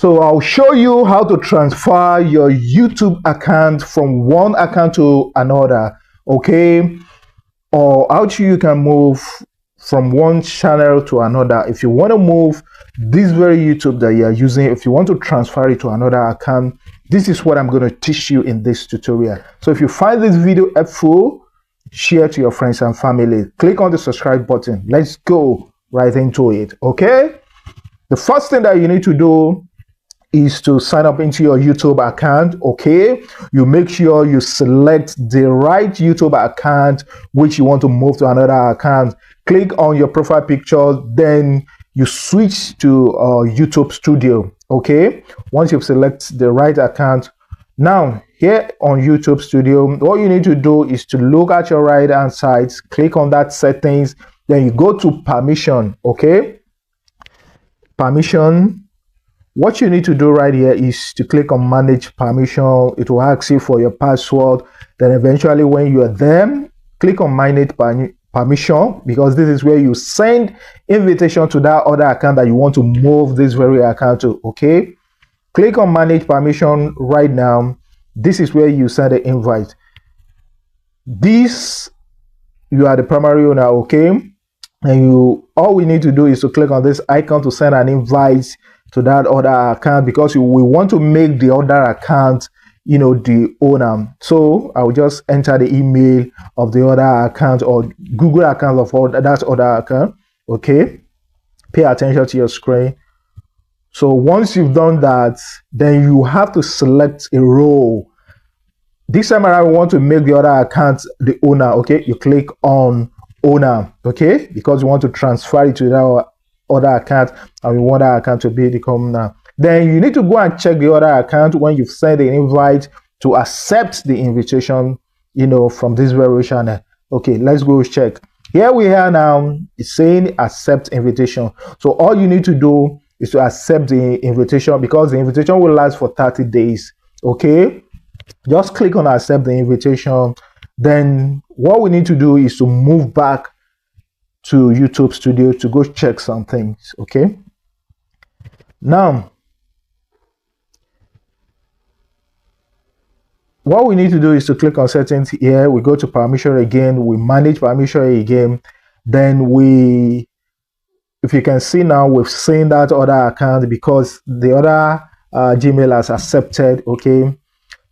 So I'll show you how to transfer your YouTube account from one account to another, okay? Or how you can move from one channel to another. If you want to move this very YouTube that you are using, if you want to transfer it to another account, this is what I'm going to teach you in this tutorial. So if you find this video helpful, share to your friends and family. Click on the subscribe button. Let's go right into it, okay? The first thing that you need to do is to sign up into your YouTube account, okay? You make sure you select the right YouTube account which you want to move to another account. Click on your profile picture, then you switch to YouTube Studio, okay? Once you've selected the right account, now here on YouTube Studio, all you need to do is to look at your right hand side, click on that settings, then you go to permission, okay? Permission. What you need to do right here is to click on manage permission. It will ask you for your password. Then eventually when you are there, click on manage permission, because this is where you send invitation to that other account that you want to move this very account to, okay? Click on manage permission right now. This is where you send the invite. This, you are the primary owner, okay? And all we need to do is to click on this icon to send an invite to that other account, because we want to make the other account, you know, the owner. So I will just enter the email of the other account or Google account of that other account, okay? Pay attention to your screen. So once you've done that, then you have to select a role. This time around, we want to make the other account the owner, okay? You click on owner, okay? Because we want to transfer it to that other account and we want that account to be the owner. Then you need to go and check the other account when you've sent an invite to accept the invitation, you know, from this very channel. Okay, let's go check. Here we are now, it's saying accept invitation. So all you need to do is to accept the invitation, because the invitation will last for 30 days, okay? Just click on accept the invitation. Then what we need to do is to move back to YouTube Studio to go check some things, okay? Now, what we need to do is to click on settings here. We go to permission again, we manage permission again. Then if you can see now, we've seen that other account because the other Gmail has accepted, okay?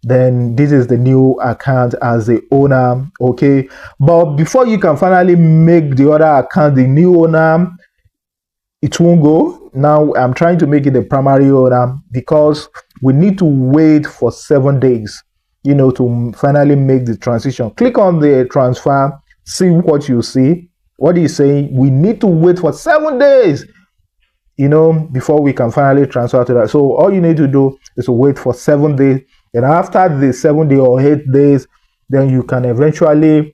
Then this is the new account as the owner, okay? But before you can finally make the other account the new owner, it won't go. Now I'm trying to make it the primary owner because we need to wait for 7 days, you know, to finally make the transition. Click on the transfer, see what you see. What is saying? We need to wait for 7 days, you know, before we can finally transfer to that. So all you need to do is to wait for 7 days. And after the 7 days or 8 days, then you can eventually,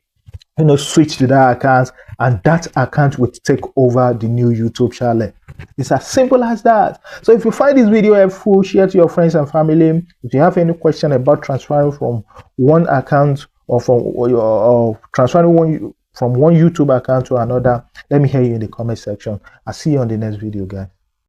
you know, switch to that account, and that account will take over the new YouTube channel. It's as simple as that. So if you find this video helpful, share to your friends and family. If you have any question about transferring from one account or transferring from one YouTube account to another, let me hear you in the comment section. I'll see you on the next video, guys.